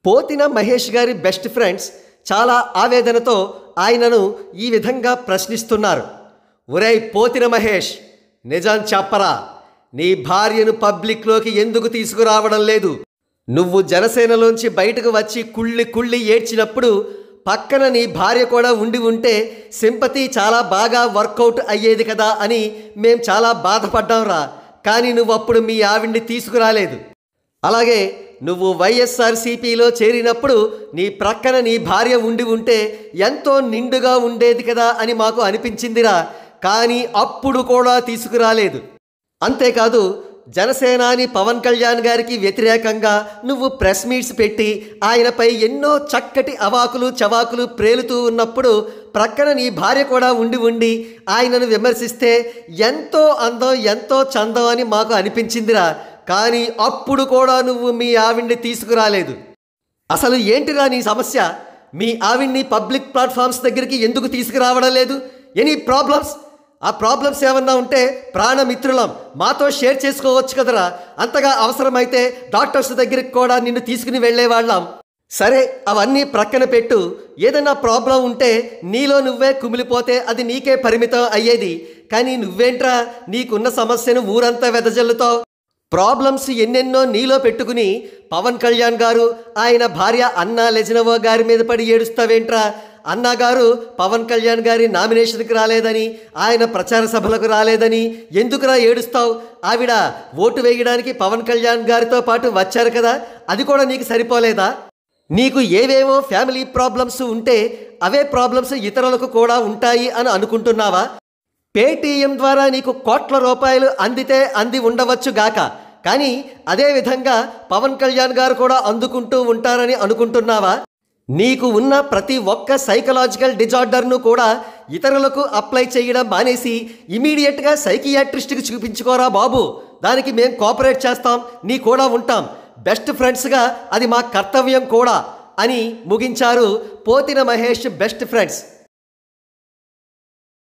పోతిన మహేష్ గారి best friends చాలా ఆవేదనతో ఆయనను ఈ విధంగా ప్రశ్నిస్తున్నారు. ఒరేయ్ పోతిన మహేష్, నిజం చెప్పరా, నీ భార్యను పబ్లిక్లోకి ఎందుకు తీసుకురావడం లేదు? నువ్వు జనసేనలోంచి బయటకు వచ్చి కుళ్ళి కుళ్ళి ఏడ్చినప్పుడు పక్కన నీ భార్య కూడా ఉండి ఉంటే సింపతి చాలా బాగా వర్కౌట్ అయ్యేది కదా అని మేం చాలా బాధపడ్డాంరా. కానీ నువ్వు అప్పుడు మీ ఆవిడ్ని తీసుకురాలేదు. అలాగే నువ్వు వైఎస్ఆర్సీపీలో చేరినప్పుడు నీ ప్రక్కన నీ భార్య ఉండి ఉంటే ఎంతో నిండుగా ఉండేది కదా అని మాకు అనిపించిందిరా. కానీ అప్పుడు కూడా తీసుకురాలేదు. అంతేకాదు, జనసేనాని పవన్ కళ్యాణ్ గారికి వ్యతిరేకంగా నువ్వు ప్రెస్ మీట్స్ పెట్టి ఆయనపై ఎన్నో చక్కటి అవాకులు చవాకులు ప్రేలుతూ ఉన్నప్పుడు ప్రక్కన నీ భార్య కూడా ఉండి ఆయనను విమర్శిస్తే ఎంతో అందం ఎంతో చందం అని మాకు అనిపించిందిరా. కానీ అప్పుడు కూడా నువ్వు మీ ఆవిడ్ని తీసుకురాలేదు. అసలు ఏంటిరా నీ సమస్య? మీ ఆవిడ్ని పబ్లిక్ ప్లాట్ఫామ్స్ దగ్గరికి ఎందుకు తీసుకురావడం లేదు? Any problems? ఆ ప్రాబ్లమ్స్ ఏమన్నా ఉంటే ప్రాణమిత్రులం మాతో షేర్ చేసుకోవచ్చు కదరా. అంతగా అవసరమైతే డాక్టర్స్ దగ్గరికి కూడా నిన్ను తీసుకుని వెళ్ళేవాళ్ళం. సరే, అవన్నీ ప్రక్కన పెట్టు. ఏదైనా ప్రాబ్లం ఉంటే నీలో నువ్వే కుమిలిపోతే అది నీకే పరిమితం అయ్యేది. కానీ నువ్వేంట్రా నీకున్న సమస్యను ఊరంతా వెదజల్లుతావు? ప్రాబ్లమ్స్ ఎన్నెన్నో నీలో పెట్టుకుని పవన్ కళ్యాణ్ గారు ఆయన భార్య అన్నా లెజినవో గారి మీద పడి ఏడుస్తావేంట్రా? అన్నగారు పవన్ కళ్యాణ్ గారి నామినేషన్కి రాలేదని, ఆయన ప్రచార సభలకు రాలేదని ఎందుకురా ఏడుస్తావు? ఆవిడ ఓటు వేయడానికి పవన్ కళ్యాణ్ గారితో పాటు వచ్చారు కదా, అది కూడా నీకు సరిపోలేదా? నీకు ఏవేవో ఫ్యామిలీ ప్రాబ్లమ్స్ ఉంటే అవే ప్రాబ్లమ్స్ ఇతరులకు కూడా ఉంటాయి అని అనుకుంటున్నావా? పేటీఎం ద్వారా నీకు కోట్ల రూపాయలు అందితే అంది ఉండవచ్చు గాక, కానీ అదేవిధంగా పవన్ కళ్యాణ్ గారు కూడా అందుకుంటూ ఉంటారని అనుకుంటున్నావా? నీకు ఉన్న ప్రతి ఒక్క సైకలాజికల్ డిజార్డర్ను కూడా ఇతరులకు అప్లై చేయడం మానేసి ఇమీడియట్గా సైకియాట్రిస్ట్కి చూపించుకోరా బాబు. దానికి మేం కోఆపరేట్ చేస్తాం, నీ కూడా ఉంటాం. బెస్ట్ ఫ్రెండ్స్గా అది మా కర్తవ్యం కూడా అని ముగించారు పోతిన మహేష్ బెస్ట్ ఫ్రెండ్స్.